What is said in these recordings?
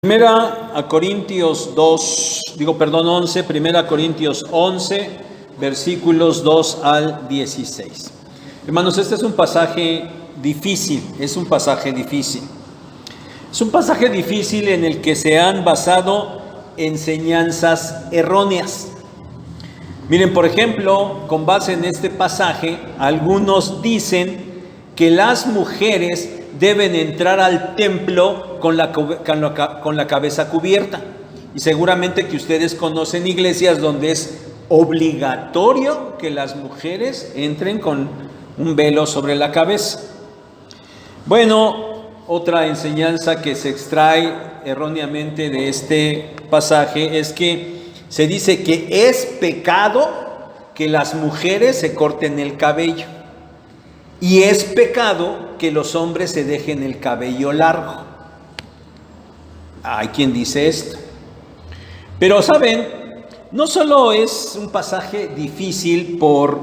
Primera Corintios 11, versículos 2 al 16. Hermanos, este es un pasaje difícil, Es un pasaje difícil en el que se han basado enseñanzas erróneas. Miren, por ejemplo, con base en este pasaje, algunos dicen que las mujeres deben entrar al templo con la cabeza cubierta. Y seguramente que ustedes conocen iglesias donde es obligatorio que las mujeres entren con un velo sobre la cabeza. Bueno, otra enseñanza que se extrae erróneamente de este pasaje es que se dice que es pecado que las mujeres se corten el cabello. Y es pecado que los hombres se dejen el cabello largo. Hay quien dice esto. Pero saben, no solo es un pasaje difícil por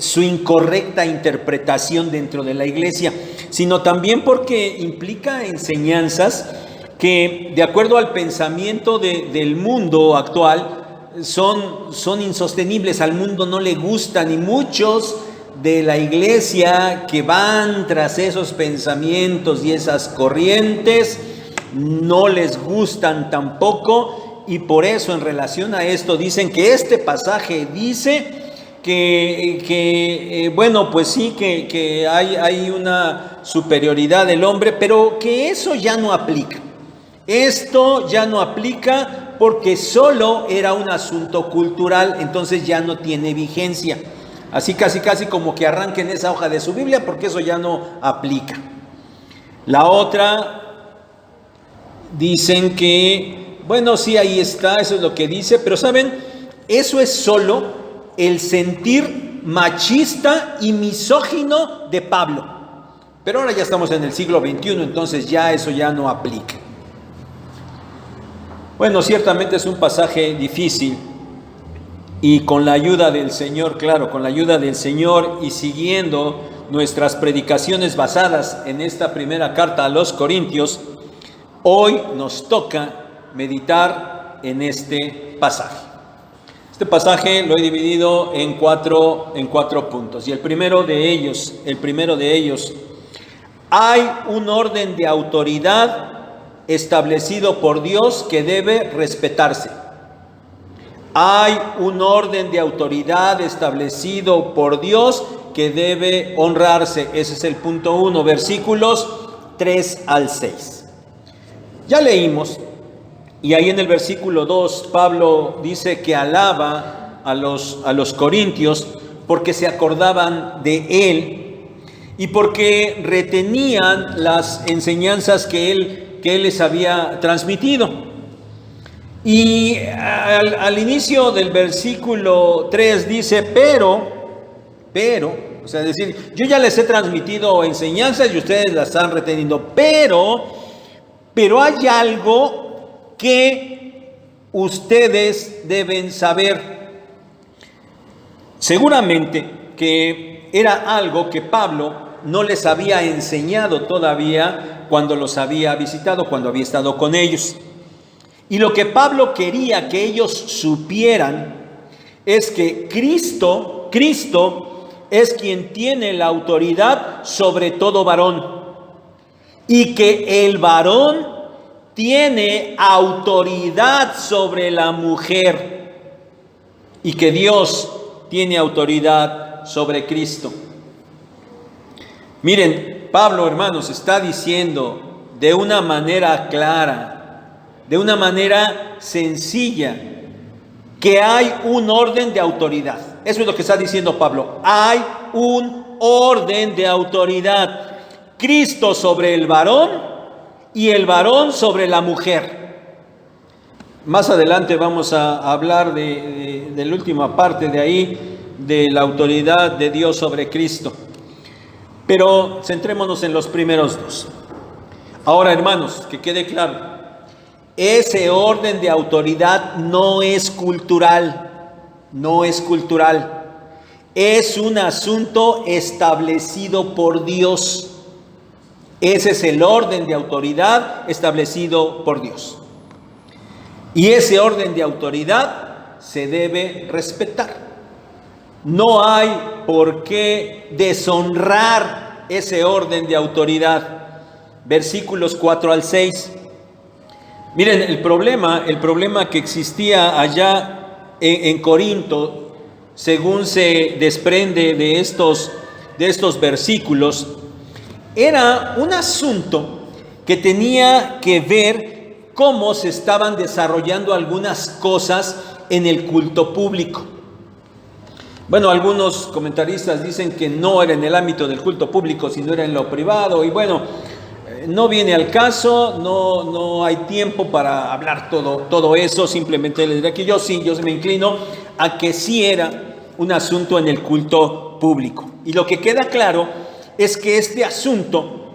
su incorrecta interpretación dentro de la iglesia, sino también porque implica enseñanzas que, de acuerdo al pensamiento del mundo actual, son insostenibles. Al mundo no le gustan, y muchos de la iglesia que van tras esos pensamientos y esas corrientes no les gustan tampoco, y por eso en relación a esto dicen que este pasaje dice que hay una superioridad del hombre, pero que eso ya no aplica. Esto ya no aplica porque solo era un asunto cultural, entonces ya no tiene vigencia. Así casi como que arranquen esa hoja de su Biblia, porque eso ya no aplica. La otra, dicen que, sí, ahí está, eso es lo que dice, pero ¿saben? Eso es solo el sentir machista y misógino de Pablo. Pero ahora ya estamos en el siglo XXI, entonces ya eso ya no aplica. Bueno, ciertamente es un pasaje difícil. Y con la ayuda del Señor, con la ayuda del Señor y siguiendo nuestras predicaciones basadas en esta primera carta a los Corintios, hoy nos toca meditar en este pasaje. Este pasaje lo he dividido en cuatro puntos. Y el primero de ellos, hay un orden de autoridad establecido por Dios que debe respetarse. Hay un orden de autoridad establecido por Dios que debe honrarse. Ese es el punto 1, versículos 3 al 6. Ya leímos, y ahí en el versículo 2, Pablo dice que alaba a los corintios porque se acordaban de él y porque retenían las enseñanzas que él les había transmitido. Y al inicio del versículo 3 dice, pero, o sea, decir, yo ya les he transmitido enseñanzas y ustedes las están reteniendo, pero hay algo que ustedes deben saber. Seguramente que era algo que Pablo no les había enseñado todavía cuando los había visitado, cuando había estado con ellos. Y lo que Pablo quería que ellos supieran es que Cristo es quien tiene la autoridad sobre todo varón, y que el varón tiene autoridad sobre la mujer, y que Dios tiene autoridad sobre Cristo. Miren, Pablo, hermanos, está diciendo de una manera clara, de una manera sencilla, que hay un orden de autoridad. Eso es lo que está diciendo Pablo. Hay un orden de autoridad. Cristo sobre el varón y el varón sobre la mujer. Más adelante vamos a hablar de la última parte de ahí, de la autoridad de Dios sobre Cristo. Pero centrémonos en los primeros dos. Ahora, hermanos, que quede claro. Ese orden de autoridad no es cultural, es un asunto establecido por Dios. Ese es el orden de autoridad establecido por Dios. Y ese orden de autoridad se debe respetar. No hay por qué deshonrar ese orden de autoridad. Versículos 4 al 6. Miren, el problema que existía allá en Corinto, según se desprende de estos versículos, era un asunto que tenía que ver cómo se estaban desarrollando algunas cosas en el culto público. Bueno, algunos comentaristas dicen que no era en el ámbito del culto público, sino era en lo privado, y bueno, no viene al caso, no hay tiempo para hablar todo eso. Simplemente les diré que yo me inclino a que sí era un asunto en el culto público. Y lo que queda claro es que este asunto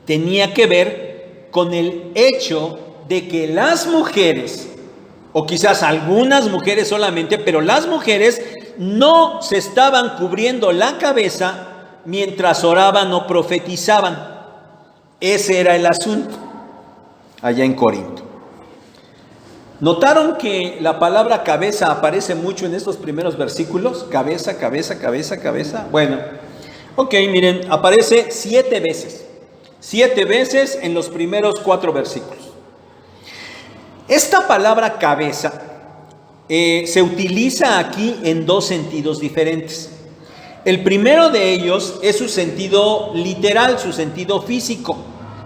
tenía que ver con el hecho de que las mujeres, o quizás algunas mujeres solamente, pero las mujeres no se estaban cubriendo la cabeza mientras oraban o profetizaban. Ese era el asunto allá en Corinto. ¿Notaron que la palabra cabeza aparece mucho en estos primeros versículos? Cabeza, cabeza, cabeza, cabeza. Bueno, ok, miren, aparece 7 veces. 7 veces en los primeros 4 versículos. Esta palabra cabeza se utiliza aquí en 2 sentidos diferentes. El primero de ellos es su sentido literal, su sentido físico.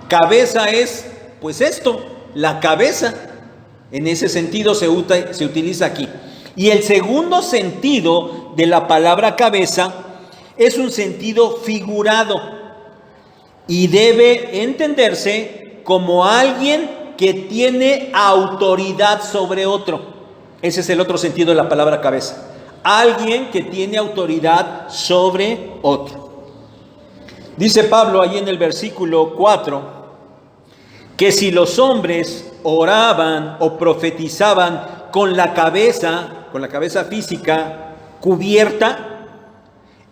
Cabeza es, pues esto, la cabeza. En ese sentido se utiliza aquí. Y el segundo sentido de la palabra cabeza es un sentido figurado y debe entenderse como alguien que tiene autoridad sobre otro. Ese es el otro sentido de la palabra cabeza. Alguien que tiene autoridad sobre otro. Dice Pablo ahí en el versículo 4 que si los hombres oraban o profetizaban con la cabeza física cubierta,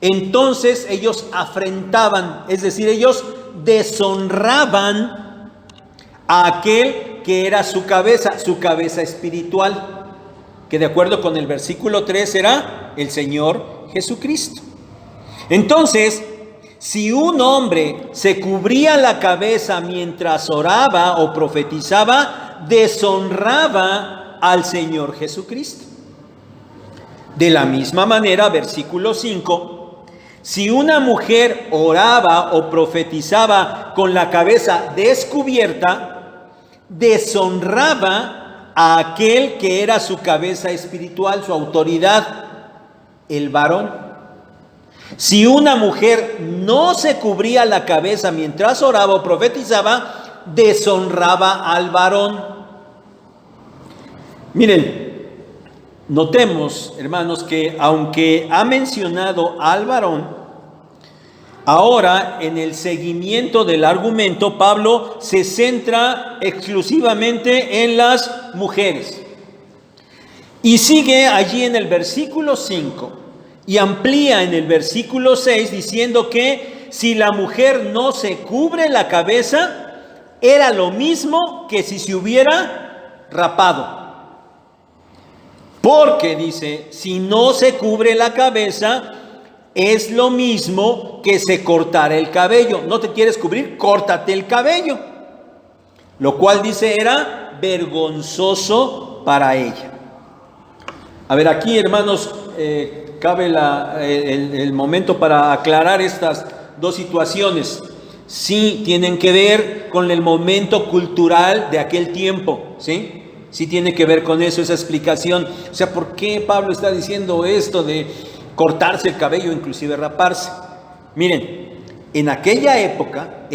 entonces ellos afrentaban, es decir, ellos deshonraban a aquel que era su cabeza espiritual, que de acuerdo con el versículo 3 era el Señor Jesucristo. Entonces, si un hombre se cubría la cabeza mientras oraba o profetizaba, deshonraba al Señor Jesucristo. De la misma manera, versículo 5, si una mujer oraba o profetizaba con la cabeza descubierta, deshonraba a aquel que era su cabeza espiritual, su autoridad, el varón. Si una mujer no se cubría la cabeza mientras oraba o profetizaba, deshonraba al varón. Miren, notemos, hermanos, que aunque ha mencionado al varón, ahora en el seguimiento del argumento, Pablo se centra exclusivamente en las mujeres. Y sigue allí en el versículo 5 y amplía en el versículo 6 diciendo que si la mujer no se cubre la cabeza, era lo mismo que si se hubiera rapado. Porque dice, si no se cubre la cabeza, es lo mismo que se cortara el cabello. ¿No te quieres cubrir? Córtate el cabello. Lo cual dice era vergonzoso para ella. A ver, aquí, hermanos, cabe el momento para aclarar estas 2 situaciones. Sí tienen que ver con el momento cultural de aquel tiempo, ¿sí? Sí tiene que ver con eso, esa explicación. O sea, ¿por qué Pablo está diciendo esto de cortarse el cabello, inclusive raparse? Miren, en aquella época,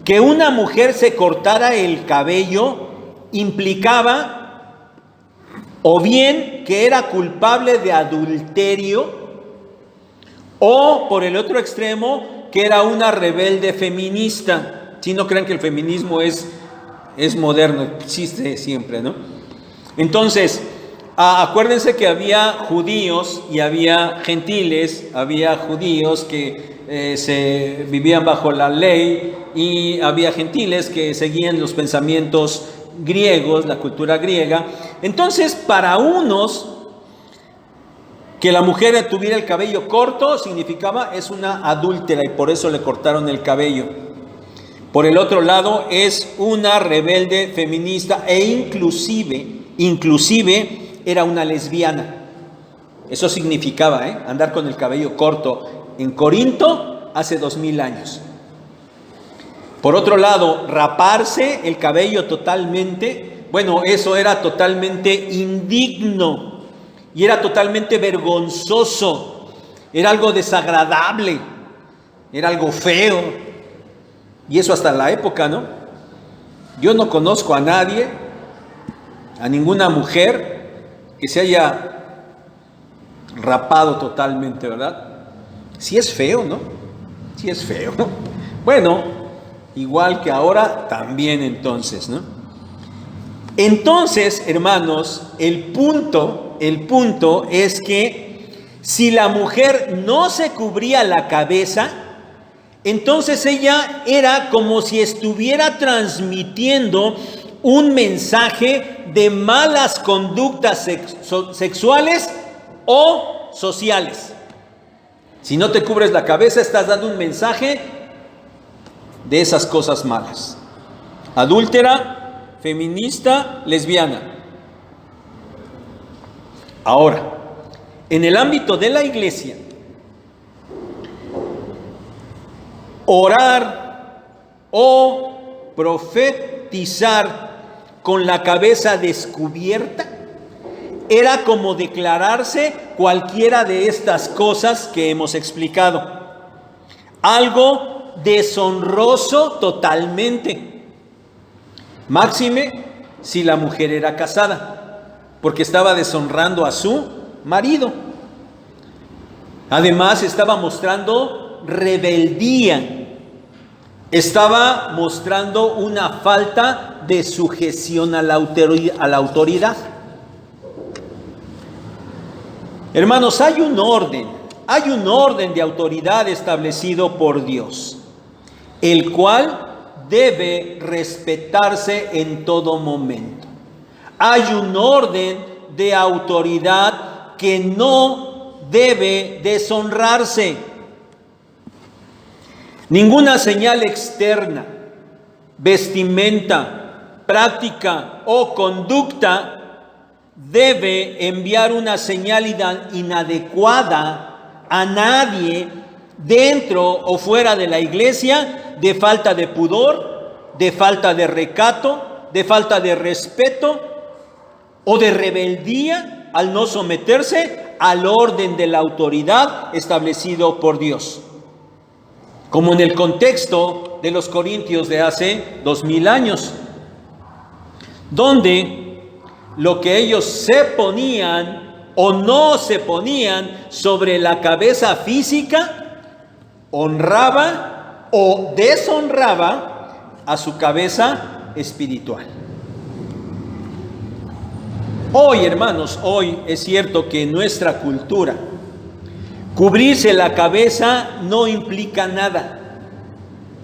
que una mujer se cortara el cabello implicaba o bien que era culpable de adulterio, o por el otro extremo, que era una rebelde feminista. Si no crean que el feminismo es moderno, existe siempre, ¿no? Entonces, acuérdense que había judíos y había gentiles, había judíos que se vivían bajo la ley y había gentiles que seguían los pensamientos griegos, la cultura griega. Entonces, para unos, que la mujer tuviera el cabello corto significaba es una adúltera y por eso le cortaron el cabello. Por el otro lado, es una rebelde feminista e inclusive era una lesbiana. Eso significaba, andar con el cabello corto en Corinto hace 2000 años. Por otro lado, raparse el cabello totalmente, bueno, eso era totalmente indigno y era totalmente vergonzoso, era algo desagradable, era algo feo, y eso hasta la época, ¿no? Yo no conozco a nadie, a ninguna mujer que se haya rapado totalmente, ¿verdad? Sí es feo, ¿no? Sí es feo. Bueno, igual que ahora, también entonces, ¿no? Entonces, hermanos, el punto es que si la mujer no se cubría la cabeza, entonces ella era como si estuviera transmitiendo un mensaje de malas conductas sexuales o sociales. Si no te cubres la cabeza, estás dando un mensaje de esas cosas malas. Adúltera, feminista, lesbiana. Ahora, en el ámbito de la iglesia, orar o profetizar con la cabeza descubierta era como declararse cualquiera de estas cosas que hemos explicado. Algo deshonroso totalmente. Máxime si la mujer era casada, porque estaba deshonrando a su marido. Además, estaba mostrando rebeldía, estaba mostrando una falta de sujeción a la autoridad. Hermanos, hay un orden de autoridad establecido por Dios, el cual debe respetarse en todo momento. Hay un orden de autoridad que no debe deshonrarse. Ninguna señal externa, vestimenta, práctica o conducta debe enviar una señal inadecuada a nadie dentro o fuera de la iglesia, de falta de pudor, de falta de recato, de falta de respeto o de rebeldía al no someterse al orden de la autoridad establecido por Dios. Como en el contexto de los corintios de hace 2000 años, donde lo que ellos se ponían o no se ponían sobre la cabeza física honraba o deshonraba a su cabeza espiritual. Hoy, hermanos, hoy es cierto que en nuestra cultura cubrirse la cabeza no implica nada,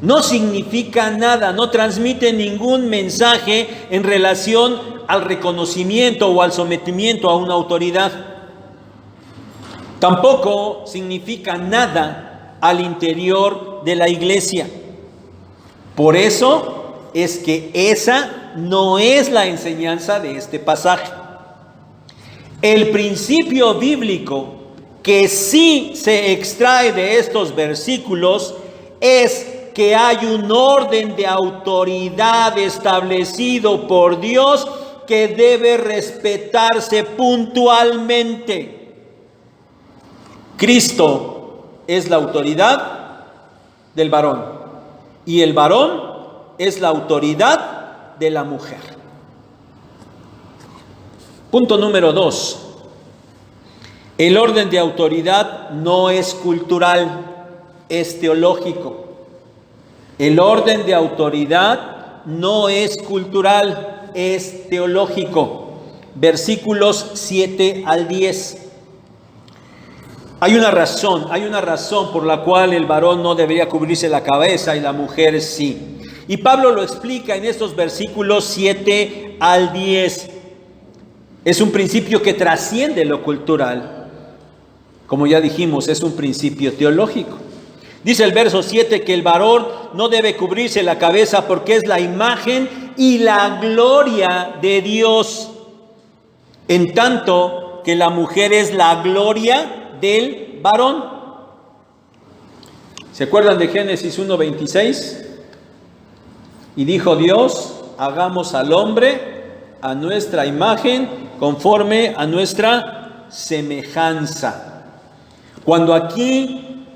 no significa nada, no transmite ningún mensaje en relación al reconocimiento o al sometimiento a una autoridad. Tampoco significa nada al interior de la iglesia. Por eso es que esa no es la enseñanza de este pasaje. El principio bíblico que sí se extrae de estos versículos es que hay un orden de autoridad establecido por Dios que debe respetarse puntualmente. Cristo es la autoridad del varón y el varón es la autoridad de la mujer. Punto número 2. El orden de autoridad no es cultural, es teológico. El orden de autoridad no es cultural, es teológico. Versículos 7 al 10. Hay una razón por la cual el varón no debería cubrirse la cabeza y la mujer sí. Y Pablo lo explica en estos versículos 7 al 10. Es un principio que trasciende lo cultural. Como ya dijimos, es un principio teológico. Dice el verso 7 que el varón no debe cubrirse la cabeza porque es la imagen y la gloria de Dios, en tanto que la mujer es la gloria del varón. ¿Se acuerdan de Génesis 1:26? Y dijo Dios, hagamos al hombre a nuestra imagen, conforme a nuestra semejanza. Cuando aquí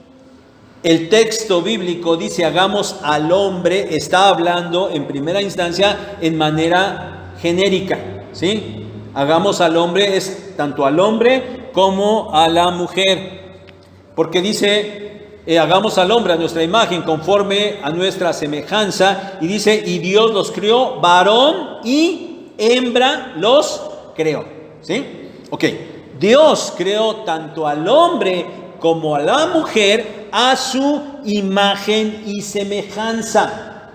el texto bíblico dice hagamos al hombre, está hablando en primera instancia en manera genérica, ¿sí? Hagamos al hombre es tanto al hombre como a la mujer, porque dice hagamos al hombre a nuestra imagen, conforme a nuestra semejanza, y dice y Dios los creó, varón y hembra los creó, ¿sí? Ok, Dios creó tanto al hombre como a la mujer a su imagen y semejanza.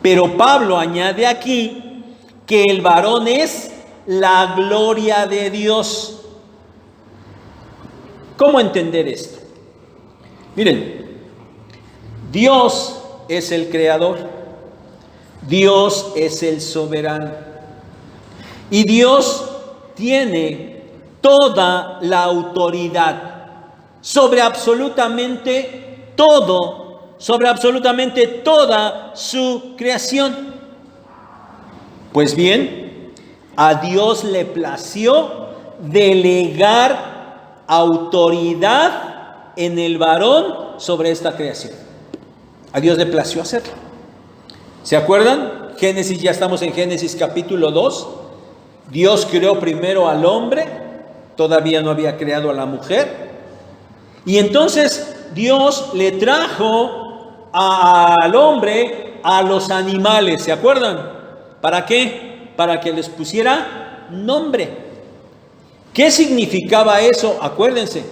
Pero Pablo añade aquí que el varón es la gloria de Dios. ¿Cómo entender esto? Miren, Dios es el creador, Dios es el soberano y Dios tiene toda la autoridad sobre absolutamente todo, sobre absolutamente toda su creación. Pues bien, a Dios le plació delegar autoridad en el varón sobre esta creación. A Dios le plació hacerlo. ¿Se acuerdan? Génesis, ya estamos en Génesis capítulo 2. Dios creó primero al hombre, todavía no había creado a la mujer. Y entonces Dios le trajo al hombre a los animales, ¿se acuerdan? ¿Para qué? Para que les pusiera nombre. ¿Qué significaba eso? Acuérdense,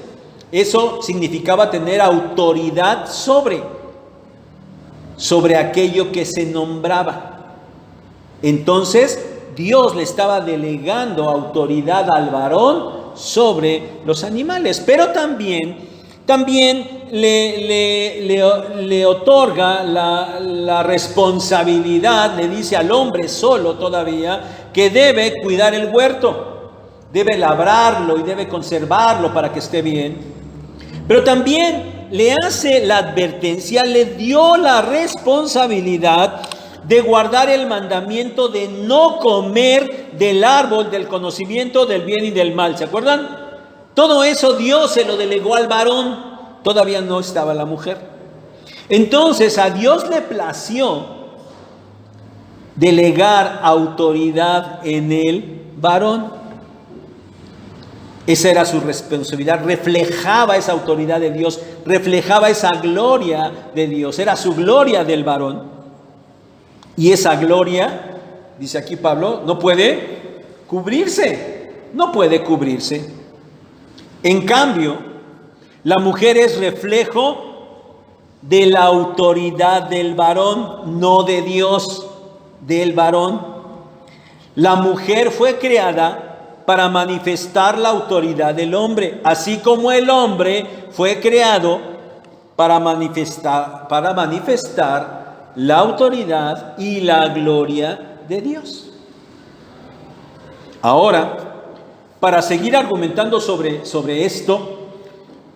eso significaba tener autoridad sobre aquello que se nombraba. Entonces Dios le estaba delegando autoridad al varón sobre los animales, pero también le otorga la responsabilidad, le dice al hombre solo todavía, que debe cuidar el huerto, debe labrarlo y debe conservarlo para que esté bien. Pero también le hace la advertencia, le dio la responsabilidad de guardar el mandamiento de no comer del árbol del conocimiento del bien y del mal. ¿Se acuerdan? Todo eso Dios se lo delegó al varón, todavía no estaba la mujer. Entonces a Dios le plació delegar autoridad en el varón. Esa era su responsabilidad, reflejaba esa autoridad de Dios, reflejaba esa gloria de Dios, era su gloria del varón. Y esa gloria, dice aquí Pablo, no puede cubrirse. En cambio, la mujer es reflejo de la autoridad del varón, no de Dios, del varón. La mujer fue creada para manifestar la autoridad del hombre, así como el hombre fue creado para manifestar la autoridad y la gloria de Dios. Ahora, para seguir argumentando sobre esto,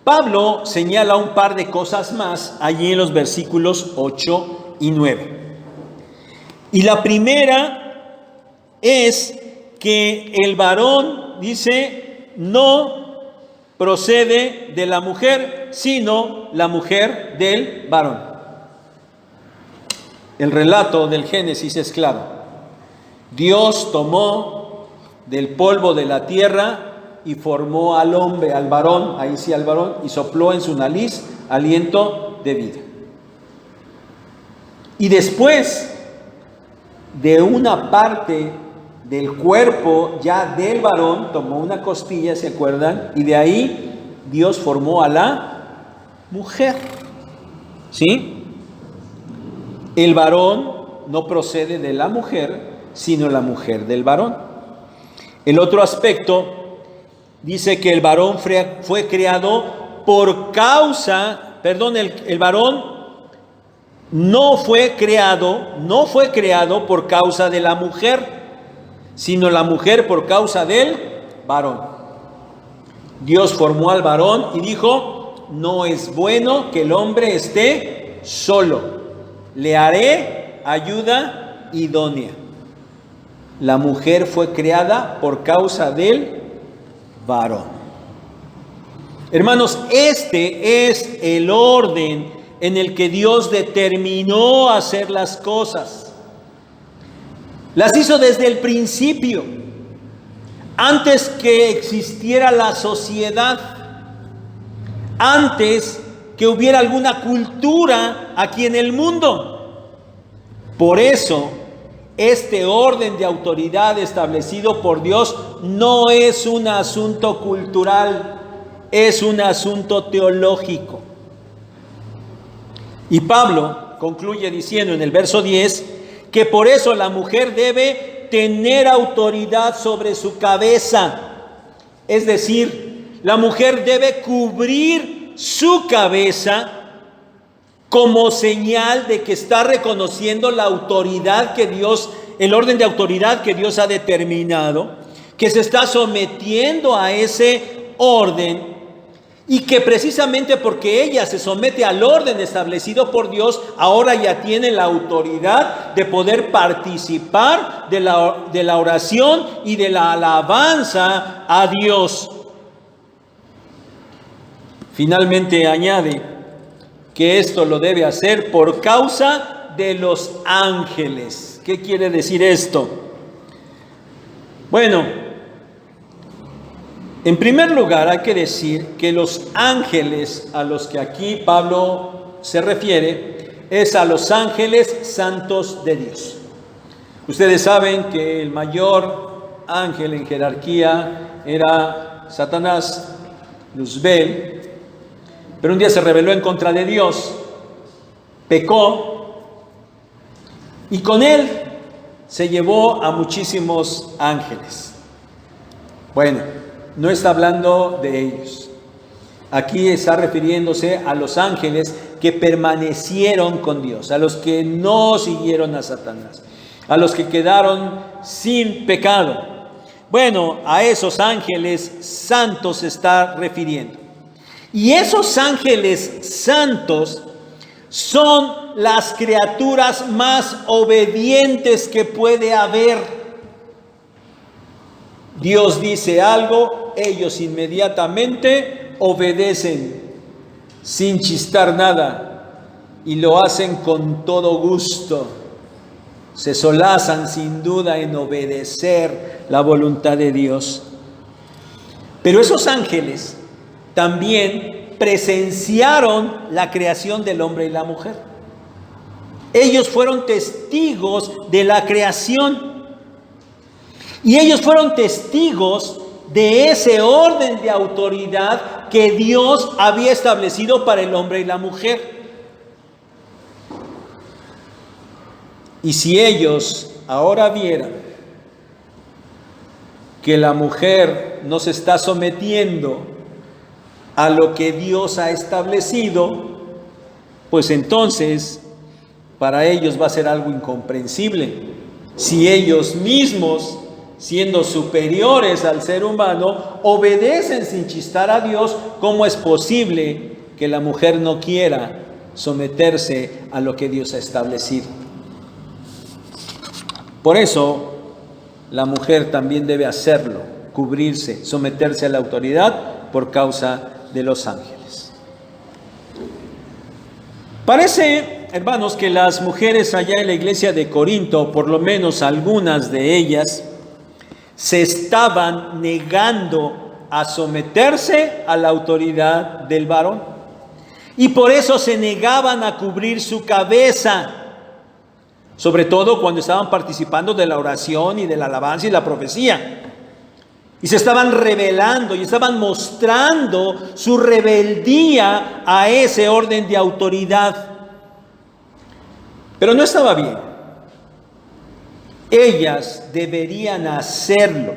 Pablo señala un par de cosas más allí en los versículos 8 y 9. Y la primera es que el varón, dice, no procede de la mujer, sino la mujer del varón. El relato del Génesis es claro. Dios tomó del polvo de la tierra y formó al hombre, al varón, ahí sí al varón, y sopló en su nariz aliento de vida. Y después de una parte del cuerpo ya del varón, tomó una costilla, ¿se acuerdan? Y de ahí Dios formó a la mujer. ¿Sí? El varón no procede de la mujer, sino la mujer del varón. El otro aspecto dice que el varón fue creado por causa, el varón no fue creado por causa de la mujer, sino la mujer por causa del varón. Dios formó al varón y dijo: no es bueno que el hombre esté solo, le haré ayuda idónea. La mujer fue creada por causa del varón. Hermanos, este es el orden en el que Dios determinó hacer las cosas. Las hizo desde el principio, antes que existiera la sociedad, antes que hubiera alguna cultura aquí en el mundo. Por eso, este orden de autoridad establecido por Dios no es un asunto cultural, es un asunto teológico. Y Pablo concluye diciendo en el verso 10 que por eso la mujer debe tener autoridad sobre su cabeza. Es decir, la mujer debe cubrir su cabeza como señal de que está reconociendo la autoridad que Dios, el orden de autoridad que Dios ha determinado, que se está sometiendo a ese orden, y que precisamente porque ella se somete al orden establecido por Dios, ahora ya tiene la autoridad de poder participar de la oración y de la alabanza a Dios. Finalmente añade que esto lo debe hacer por causa de los ángeles. ¿Qué quiere decir esto? Bueno, en primer lugar hay que decir que los ángeles a los que aquí Pablo se refiere es a los ángeles santos de Dios. Ustedes saben que el mayor ángel en jerarquía era Satanás, Luzbel, pero un día se rebeló en contra de Dios, pecó, y con él se llevó a muchísimos ángeles. Bueno, no está hablando de ellos. Aquí está refiriéndose a los ángeles que permanecieron con Dios, a los que no siguieron a Satanás, a los que quedaron sin pecado. Bueno, a esos ángeles santos se está refiriendo. Y esos ángeles santos son las criaturas más obedientes que puede haber. Dios dice algo, ellos inmediatamente obedecen sin chistar nada y lo hacen con todo gusto. Se solazan sin duda en obedecer la voluntad de Dios. Pero esos ángeles también presenciaron la creación del hombre y la mujer. Ellos fueron testigos de la creación. Y ellos fueron testigos de ese orden de autoridad que Dios había establecido para el hombre y la mujer. Y si ellos ahora vieran que la mujer no se está sometiendo a lo que Dios ha establecido, pues entonces para ellos va a ser algo incomprensible. Si ellos mismos, siendo superiores al ser humano, obedecen sin chistar a Dios, ¿cómo es posible que la mujer no quiera someterse a lo que Dios ha establecido? Por eso, la mujer también debe hacerlo, cubrirse, someterse a la autoridad por causa de los ángeles. Parece, hermanos, que las mujeres allá en la iglesia de Corinto, por lo menos algunas de ellas, se estaban negando a someterse a la autoridad del varón. Y por eso se negaban a cubrir su cabeza, sobre todo cuando estaban participando de la oración y de la alabanza y la profecía. Y se estaban rebelando y estaban mostrando su rebeldía a ese orden de autoridad. Pero no estaba bien. Ellas deberían hacerlo,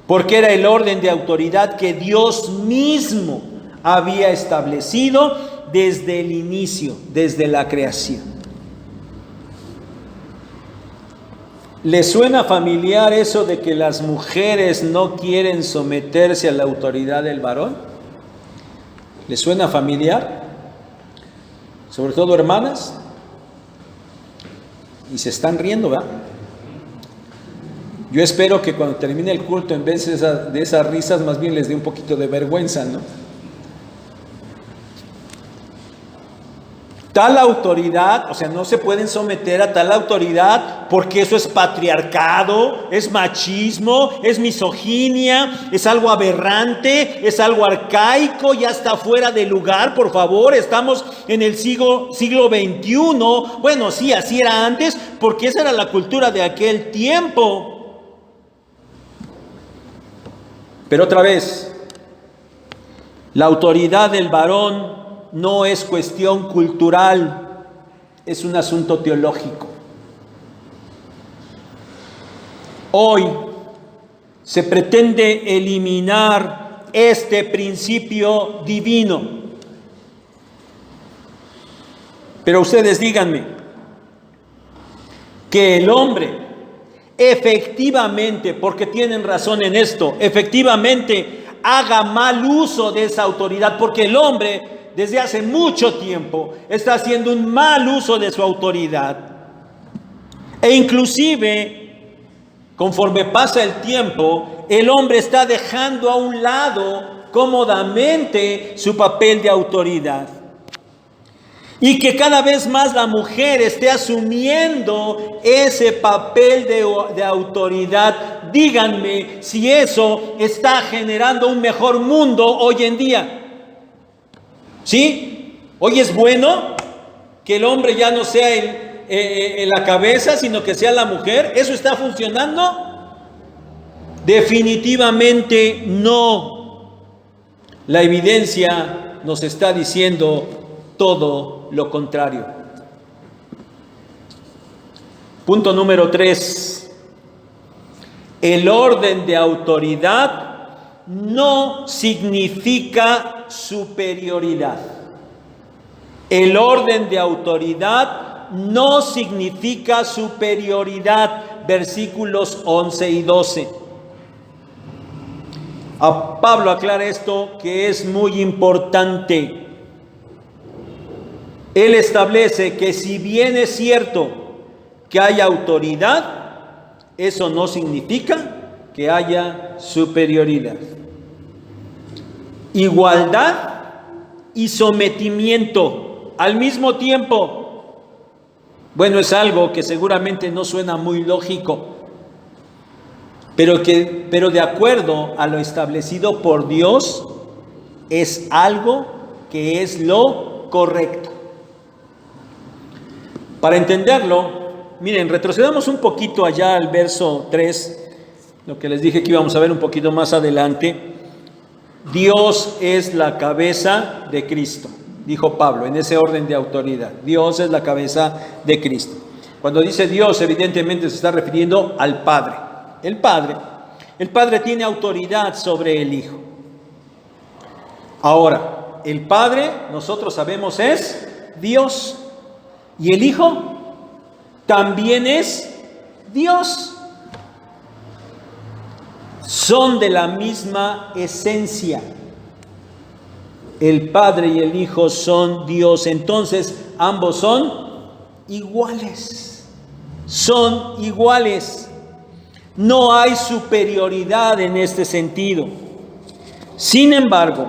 porque era el orden de autoridad que Dios mismo había establecido desde el inicio, desde la creación. ¿Les suena familiar eso de que las mujeres no quieren someterse a la autoridad del varón? ¿Les suena familiar? Sobre todo hermanas. Y se están riendo, ¿verdad? Yo espero que cuando termine el culto, en vez de esas risas, más bien les dé un poquito de vergüenza, ¿no? Tal autoridad, o sea, no se pueden someter a tal autoridad porque eso es patriarcado, es machismo, es misoginia, es algo aberrante, es algo arcaico, ya está fuera de lugar, por favor. Estamos en el siglo XXI. Bueno, sí, así era antes, porque esa era la cultura de aquel tiempo. Pero otra vez, la autoridad del varón no es cuestión cultural, es un asunto teológico. Hoy se pretende eliminar este principio divino. Pero ustedes díganme que el hombre efectivamente, porque tienen razón en esto, efectivamente haga mal uso de esa autoridad, porque el hombre desde hace mucho tiempo está haciendo un mal uso de su autoridad. E inclusive, conforme pasa el tiempo, el hombre está dejando a un lado cómodamente su papel de autoridad. Y que cada vez más la mujer esté asumiendo ese papel de autoridad. Díganme si eso está generando un mejor mundo hoy en día. ¿Sí? Hoy es bueno que el hombre ya no sea la cabeza, sino que sea la mujer. ¿Eso está funcionando? Definitivamente no. La evidencia nos está diciendo todo lo contrario. Punto número 3. El orden de autoridad no significa superioridad. El orden de autoridad no significa superioridad. Versículos 11 y 12. A Pablo aclara esto que es muy importante. Él establece que si bien es cierto que haya autoridad, eso no significa que haya superioridad. Igualdad y sometimiento al mismo tiempo. Bueno, es algo que seguramente no suena muy lógico, pero de acuerdo a lo establecido por Dios, es algo que es lo correcto. Para entenderlo, miren, retrocedamos un poquito allá al verso 3, lo que les dije que íbamos a ver un poquito más adelante. Dios es la cabeza de Cristo, dijo Pablo, en ese orden de autoridad. Dios es la cabeza de Cristo. Cuando dice Dios, evidentemente se está refiriendo al Padre. El Padre tiene autoridad sobre el Hijo. Ahora, el Padre, nosotros sabemos, es Dios. Y el Hijo también es Dios. Son de la misma esencia. El Padre y el Hijo son Dios. Entonces, ambos son iguales. Son iguales. No hay superioridad en este sentido. Sin embargo,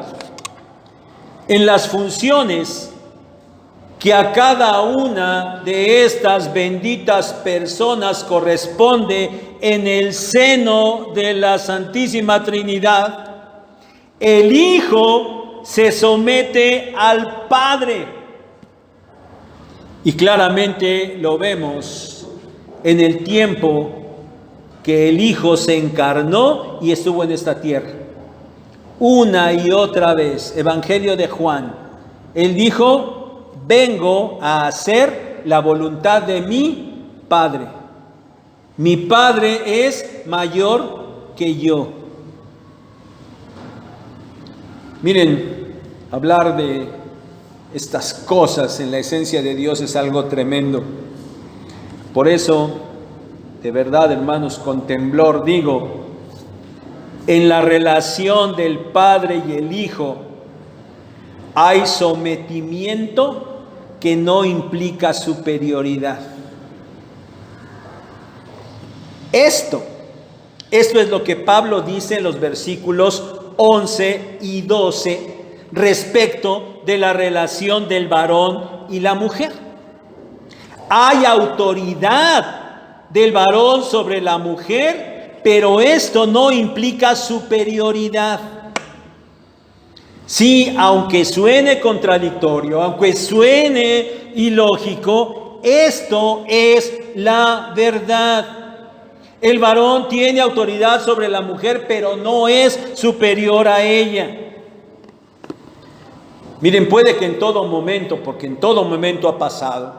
en las funciones que a cada una de estas benditas personas corresponde en el seno de la Santísima Trinidad, el Hijo se somete al Padre. Y claramente lo vemos en el tiempo que el Hijo se encarnó y estuvo en esta tierra. Una y otra vez, Evangelio de Juan, Él dijo: vengo a hacer la voluntad de mi Padre. Mi Padre es mayor que yo. Miren, hablar de estas cosas en la esencia de Dios es algo tremendo. Por eso, de verdad, hermanos, con temblor digo, en la relación del Padre y el Hijo hay sometimiento que no implica superioridad. Esto es lo que Pablo dice en los versículos 11 y 12 respecto de la relación del varón y la mujer. Hay autoridad del varón sobre la mujer, pero esto no implica superioridad. Sí, aunque suene contradictorio, aunque suene ilógico, esto es la verdad. El varón tiene autoridad sobre la mujer, pero no es superior a ella. Miren, puede que en todo momento, porque en todo momento ha pasado,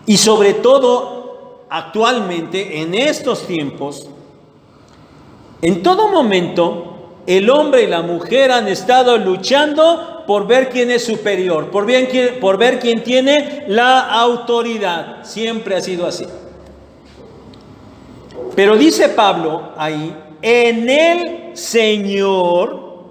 y sobre todo actualmente, en estos tiempos, en todo momento, el hombre y la mujer han estado luchando por ver quién es superior, por ver quién tiene la autoridad. Siempre ha sido así. Pero dice Pablo ahí, en el Señor,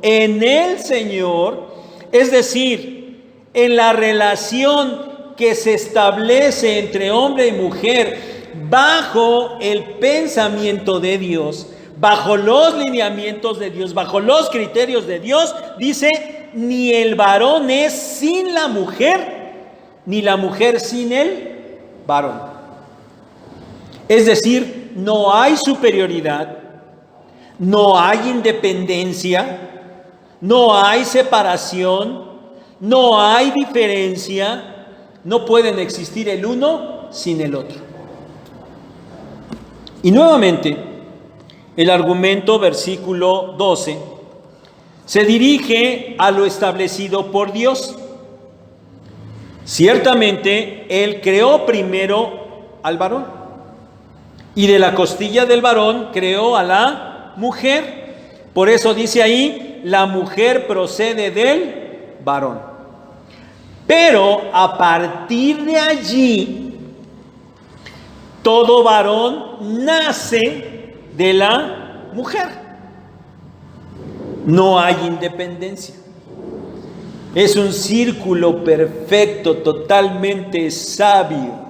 es decir, en la relación que se establece entre hombre y mujer bajo el pensamiento de Dios, bajo los lineamientos de Dios, bajo los criterios de Dios, dice, ni el varón es sin la mujer, ni la mujer sin el varón. Es decir, no hay superioridad, no hay independencia, no hay separación, no hay diferencia, no pueden existir el uno sin el otro. Y nuevamente, el argumento, versículo 12, se dirige a lo establecido por Dios. Ciertamente, Él creó primero al varón. Y de la costilla del varón creó a la mujer. Por eso dice ahí, la mujer procede del varón. Pero a partir de allí, todo varón nace de la mujer. No hay independencia. Es un círculo perfecto, totalmente sabio.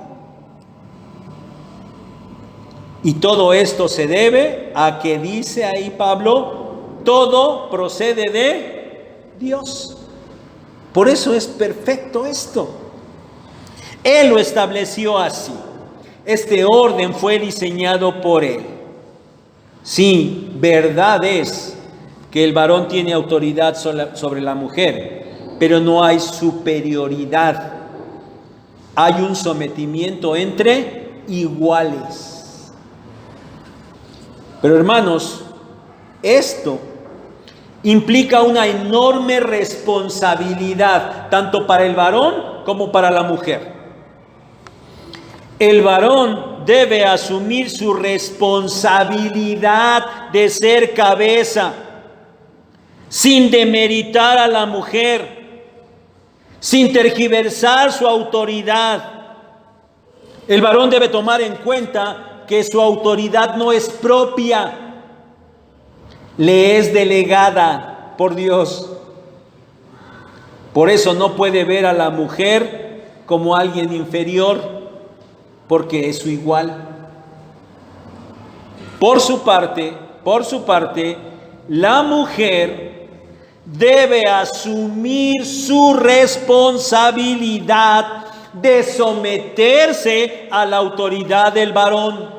Y todo esto se debe a que dice ahí Pablo, todo procede de Dios. Por eso es perfecto esto. Él lo estableció así. Este orden fue diseñado por Él. Sí, verdad es que el varón tiene autoridad sobre la mujer, pero no hay superioridad. Hay un sometimiento entre iguales. Pero hermanos, esto implica una enorme responsabilidad, tanto para el varón como para la mujer. El varón debe asumir su responsabilidad de ser cabeza, sin demeritar a la mujer, sin tergiversar su autoridad. El varón debe tomar en cuenta que su autoridad no es propia, le es delegada por Dios. Por eso no puede ver a la mujer como alguien inferior, porque es su igual. Por su parte, la mujer debe asumir su responsabilidad de someterse a la autoridad del varón,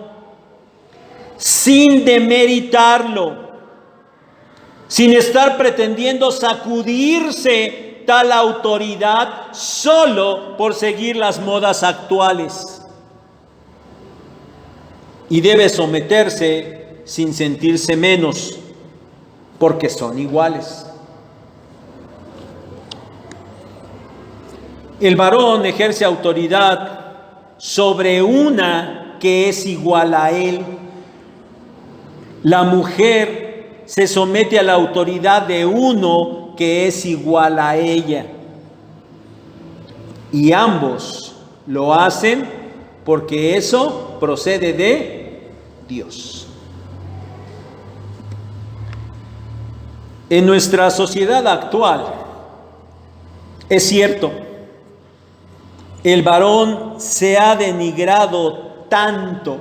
sin demeritarlo, sin estar pretendiendo sacudirse tal autoridad solo por seguir las modas actuales. Y debe someterse sin sentirse menos, porque son iguales. El varón ejerce autoridad sobre una que es igual a él. La mujer se somete a la autoridad de uno que es igual a ella. Y ambos lo hacen porque eso procede de Dios. En nuestra sociedad actual, es cierto, el varón se ha denigrado tanto,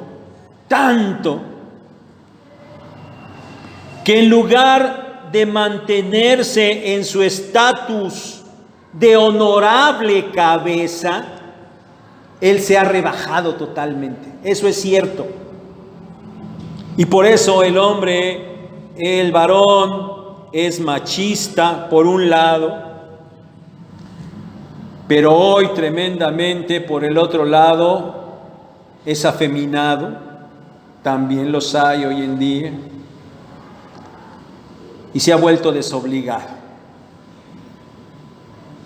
que en lugar de mantenerse en su estatus de honorable cabeza, él se ha rebajado totalmente. Eso es cierto. Y por eso el hombre, el varón, es machista por un lado, pero hoy tremendamente por el otro lado es afeminado. También los hay hoy en día. Y se ha vuelto desobligado.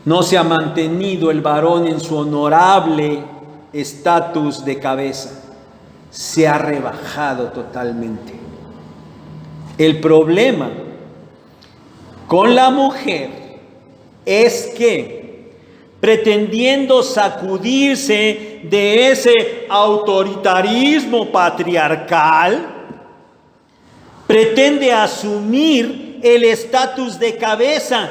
No se ha mantenido el varón en su honorable estatus de cabeza. Se ha rebajado totalmente. El problema con la mujer es que, pretendiendo sacudirse de ese autoritarismo patriarcal, pretende asumir el estatus de cabeza,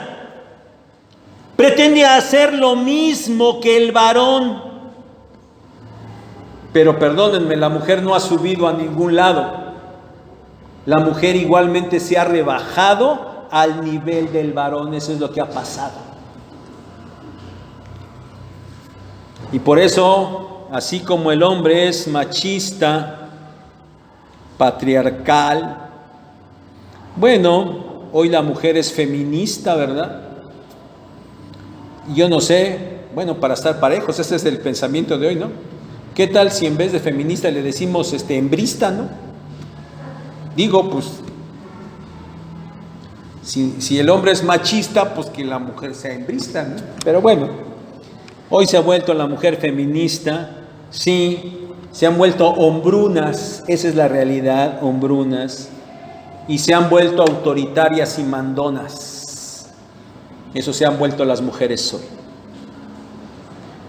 pretende hacer lo mismo que el varón. Pero perdónenme, la mujer no ha subido a ningún lado. La mujer igualmente se ha rebajado al nivel del varón. Eso es lo que ha pasado. Y por eso, así como el hombre es machista, patriarcal, bueno, hoy la mujer es feminista, ¿verdad? Yo no sé, bueno, para estar parejos, ese es el pensamiento de hoy, ¿no? ¿Qué tal si en vez de feminista le decimos hembrista, ¿no? Digo, pues, si el hombre es machista, pues que la mujer sea hembrista, ¿no? Pero bueno, hoy se ha vuelto la mujer feminista, sí, se han vuelto hombrunas, esa es la realidad, hombrunas, y se han vuelto autoritarias y mandonas. Eso se han vuelto las mujeres hoy.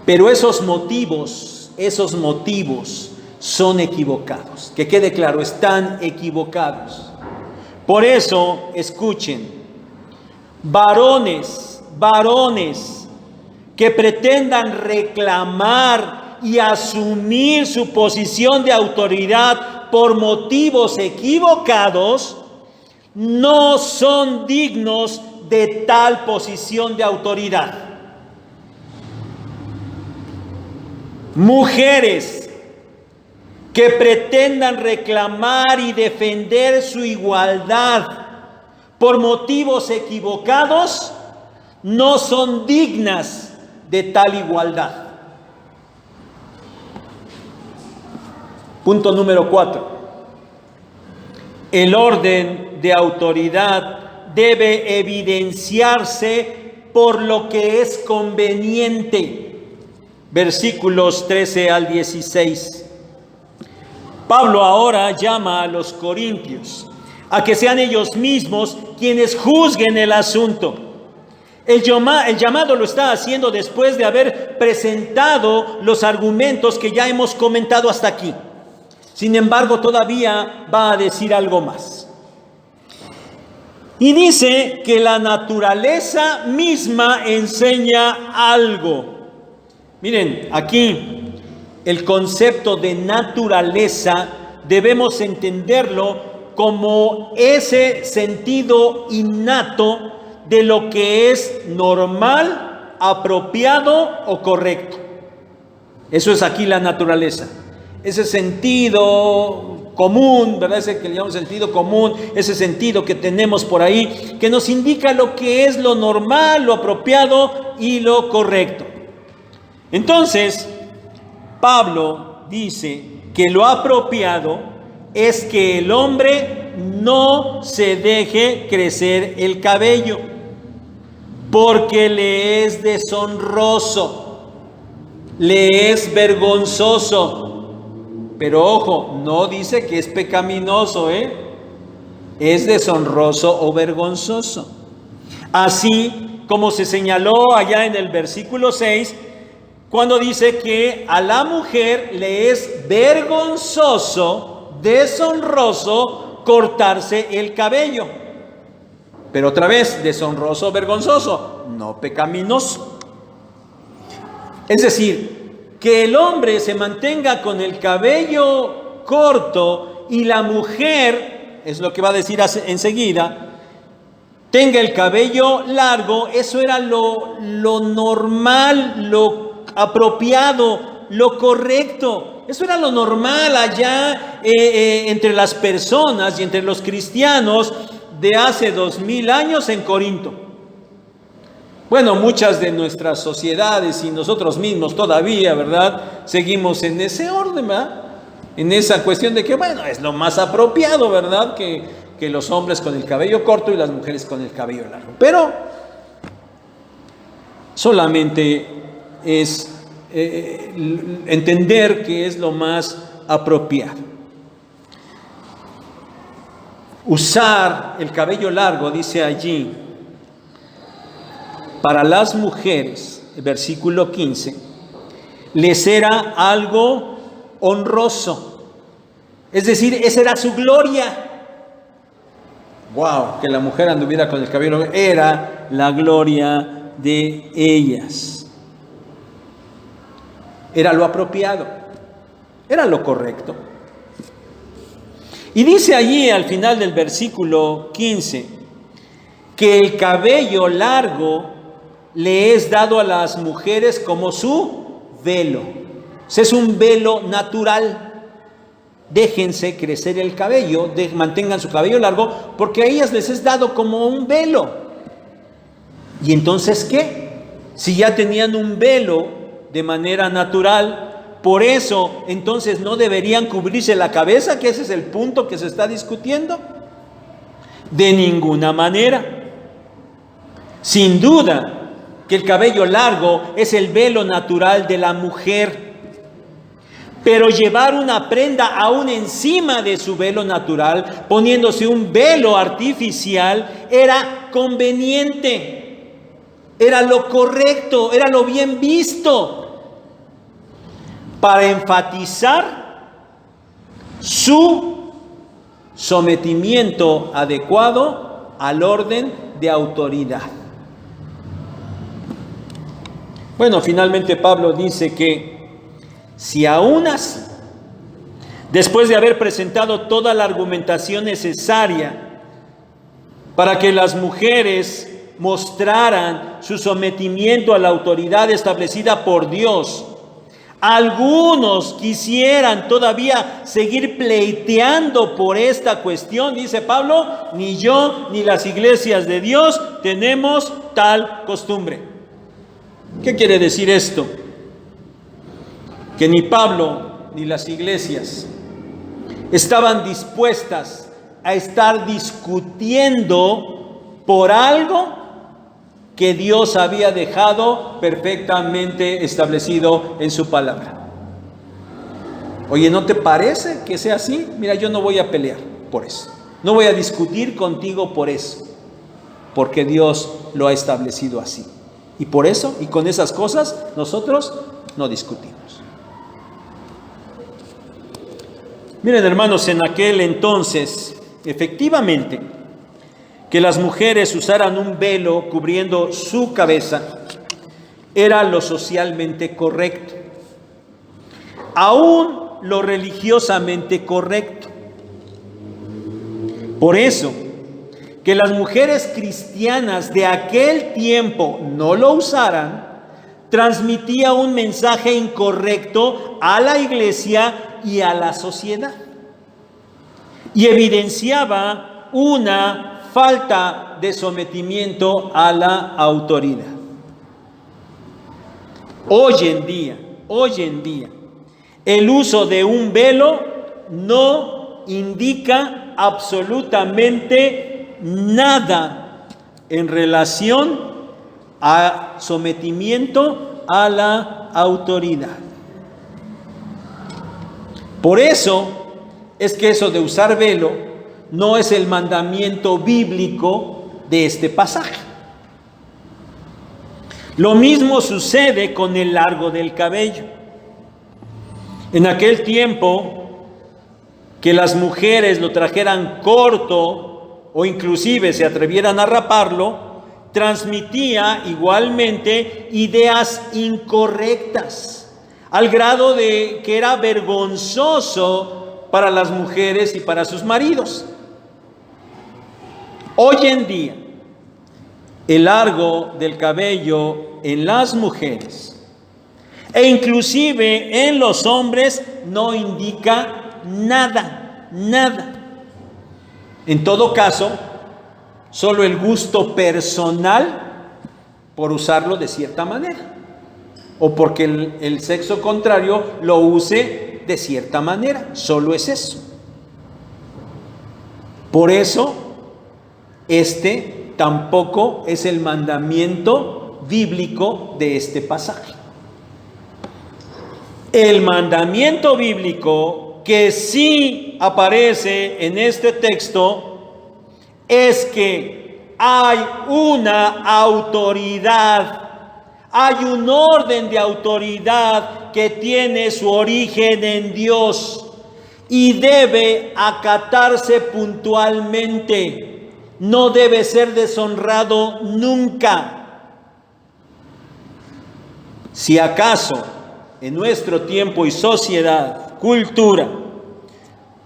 Pero esos motivos son equivocados. Que quede claro, están equivocados. Por eso, escuchen, varones que pretendan reclamar y asumir su posición de autoridad por motivos equivocados, no son dignos de tal posición de autoridad. Mujeres que pretendan reclamar y defender su igualdad por motivos equivocados, no son dignas de tal igualdad. Punto número 4. El orden de autoridad debe evidenciarse por lo que es conveniente. Versículos 13 al 16. Pablo ahora llama a los corintios a que sean ellos mismos quienes juzguen el asunto. El llamado lo está haciendo después de haber presentado los argumentos que ya hemos comentado hasta aquí. Sin embargo, todavía va a decir algo más. Y dice que la naturaleza misma enseña algo. Miren, aquí el concepto de naturaleza debemos entenderlo como ese sentido innato de lo que es normal, apropiado o correcto. Eso es aquí la naturaleza. Ese sentido común, ¿verdad? Ese que le llamamos sentido común, ese sentido que tenemos por ahí, que nos indica lo que es lo normal, lo apropiado y lo correcto. Entonces, Pablo dice que lo apropiado es que el hombre no se deje crecer el cabello, porque le es deshonroso, le es vergonzoso. Pero ojo, no dice que es pecaminoso, es deshonroso o vergonzoso. Así como se señaló allá en el versículo 6, cuando dice que a la mujer le es vergonzoso, deshonroso cortarse el cabello. Pero otra vez, deshonroso, vergonzoso, no pecaminoso. Es decir, que el hombre se mantenga con el cabello corto y la mujer, es lo que va a decir enseguida, tenga el cabello largo, eso era lo normal, lo apropiado, lo correcto. Eso era lo normal allá entre las personas y entre los cristianos de hace 2000 años en Corinto. Bueno, muchas de nuestras sociedades y nosotros mismos todavía, ¿verdad? Seguimos en ese orden, ¿verdad? En esa cuestión de que, bueno, es lo más apropiado, ¿verdad? Que los hombres con el cabello corto y las mujeres con el cabello largo. Pero solamente es entender que es lo más apropiado. Usar el cabello largo, dice allí, para las mujeres, el versículo 15, les era algo honroso. Es decir, esa era su gloria. Wow, que la mujer anduviera con el cabello largo era la gloria de ellas. Era lo apropiado, era lo correcto. Y dice allí al final del versículo 15 que el cabello largo le es dado a las mujeres como su velo. Es un velo natural. Déjense crecer el cabello, mantengan su cabello largo, porque a ellas les es dado como un velo. ¿Y entonces qué? Si ya tenían un velo de manera natural, por eso entonces no deberían cubrirse la cabeza, que ese es el punto que se está discutiendo. De ninguna manera. Sin duda que el cabello largo es el velo natural de la mujer. Pero llevar una prenda aún encima de su velo natural, poniéndose un velo artificial, era conveniente, era lo correcto, era lo bien visto, para enfatizar su sometimiento adecuado al orden de autoridad. Bueno, finalmente Pablo dice que si aún así, después de haber presentado toda la argumentación necesaria para que las mujeres mostraran su sometimiento a la autoridad establecida por Dios, algunos quisieran todavía seguir pleiteando por esta cuestión, dice Pablo, ni yo ni las iglesias de Dios tenemos tal costumbre. ¿Qué quiere decir esto? Que ni Pablo ni las iglesias estaban dispuestas a estar discutiendo por algo que Dios había dejado perfectamente establecido en su palabra. Oye, ¿no te parece que sea así? Mira, yo no voy a pelear por eso. No voy a discutir contigo por eso, porque Dios lo ha establecido así. Y por eso, y con esas cosas, nosotros no discutimos. Miren, hermanos, en aquel entonces, efectivamente, que las mujeres usaran un velo cubriendo su cabeza era lo socialmente correcto, aún lo religiosamente correcto. Por eso, que las mujeres cristianas de aquel tiempo no lo usaran, transmitía un mensaje incorrecto a la iglesia y a la sociedad, y evidenciaba una falta de sometimiento a la autoridad. Hoy en día, el uso de un velo no indica absolutamente nada en relación a sometimiento a la autoridad. Por eso es que eso de usar velo no es el mandamiento bíblico de este pasaje. Lo mismo sucede con el largo del cabello. En aquel tiempo, que las mujeres lo trajeran corto o inclusive se atrevieran a raparlo, transmitía igualmente ideas incorrectas, al grado de que era vergonzoso para las mujeres y para sus maridos. Hoy en día, el largo del cabello en las mujeres e inclusive en los hombres no indica nada. En todo caso, solo el gusto personal por usarlo de cierta manera, o porque el sexo contrario lo use de cierta manera, solo es eso. Por eso, este tampoco es el mandamiento bíblico de este pasaje. El mandamiento bíblico que sí aparece en este texto es que hay una autoridad, hay un orden de autoridad que tiene su origen en Dios y debe acatarse puntualmente, no debe ser deshonrado nunca. Si acaso en nuestro tiempo y sociedad, cultura,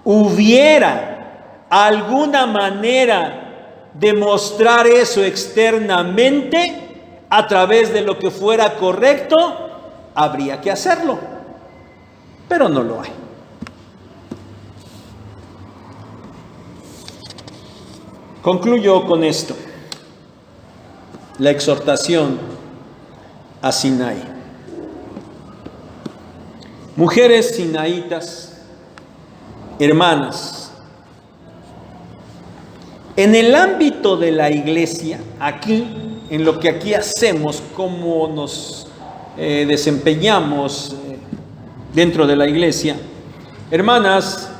hubiera alguna manera de mostrar eso externamente a través de lo que fuera correcto, habría que hacerlo, pero no lo hay. Concluyo con esto, la exhortación a Sinaí. Mujeres sinaítas, hermanas, en el ámbito de la iglesia, aquí, en lo que aquí hacemos, cómo nos desempeñamos dentro de la iglesia, hermanas,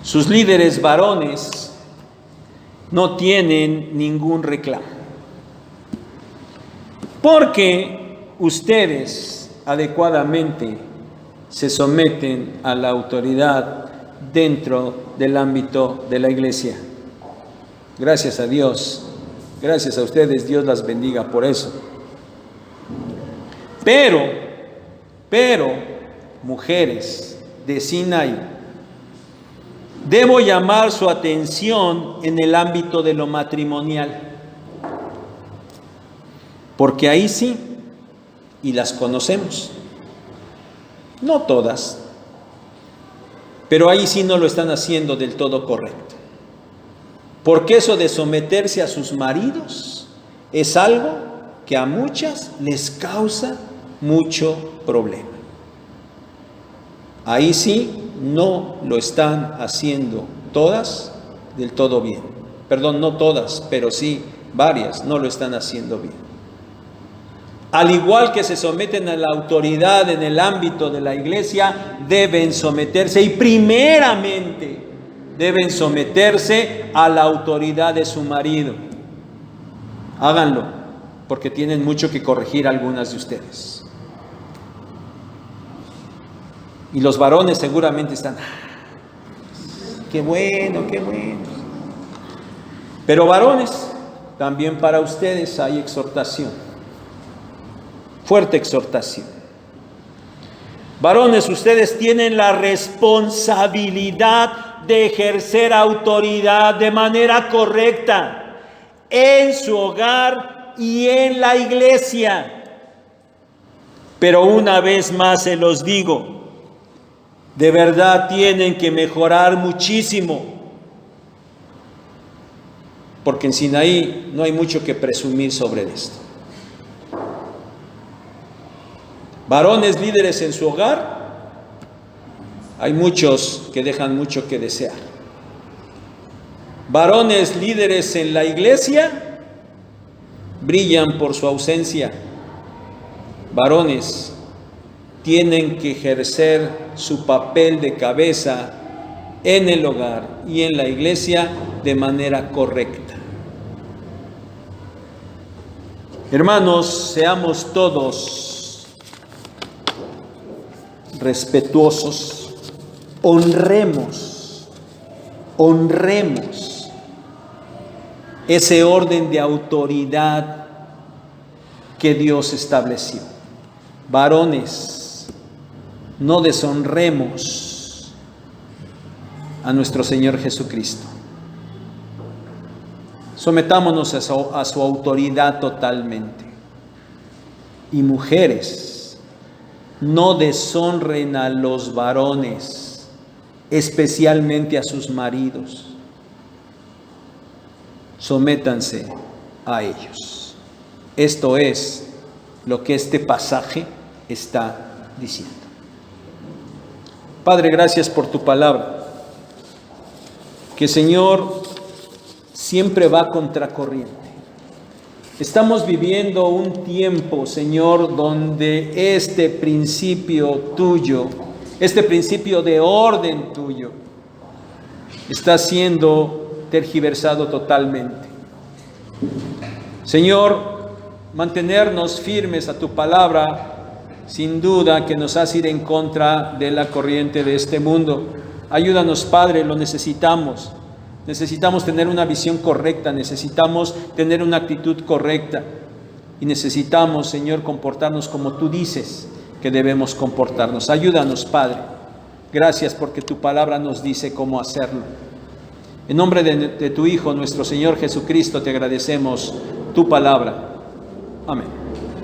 sus líderes varones no tienen ningún reclamo, porque ustedes adecuadamente se someten a la autoridad dentro del ámbito de la iglesia. Gracias a Dios, gracias a ustedes, Dios las bendiga por eso. Pero, mujeres de Sinaí, debo llamar su atención en el ámbito de lo matrimonial, porque ahí sí, y las conocemos, no todas, pero ahí sí no lo están haciendo del todo correcto, porque eso de someterse a sus maridos es algo que a muchas les causa mucho problema. Ahí sí no lo están haciendo todas del todo bien, perdón, no todas, pero sí varias no lo están haciendo bien. Al igual que se someten a la autoridad en el ámbito de la iglesia, deben someterse y primeramente deben someterse a la autoridad de su marido. Háganlo, porque tienen mucho que corregir algunas de ustedes. Y los varones seguramente están, qué bueno. Pero varones, también para ustedes hay exhortación. Fuerte exhortación. Varones, ustedes tienen la responsabilidad de ejercer autoridad de manera correcta en su hogar y en la iglesia. Pero una vez más se los digo, de verdad tienen que mejorar muchísimo, porque en Sinaí no hay mucho que presumir sobre esto. Varones líderes en su hogar, hay muchos que dejan mucho que desear. Varones líderes en la iglesia, brillan por su ausencia. Varones tienen que ejercer su papel de cabeza en el hogar y en la iglesia de manera correcta. Hermanos, seamos todos respetuosos, honremos ese orden de autoridad que Dios estableció. Varones, no deshonremos a nuestro Señor Jesucristo. Sometámonos a su autoridad totalmente. Y mujeres, no deshonren a los varones, especialmente a sus maridos. Sométanse a ellos. Esto es lo que este pasaje está diciendo. Padre, gracias por tu palabra, que Señor siempre va contracorriente. Estamos viviendo un tiempo, Señor, donde este principio tuyo, este principio de orden tuyo, está siendo tergiversado totalmente. Señor, mantenernos firmes a tu palabra, sin duda que nos hace ir en contra de la corriente de este mundo. Ayúdanos, Padre, lo necesitamos. Necesitamos tener una visión correcta, necesitamos tener una actitud correcta y necesitamos, Señor, comportarnos como tú dices que debemos comportarnos. Ayúdanos, Padre. Gracias porque tu palabra nos dice cómo hacerlo. En nombre de tu Hijo, nuestro Señor Jesucristo, te agradecemos tu palabra. Amén.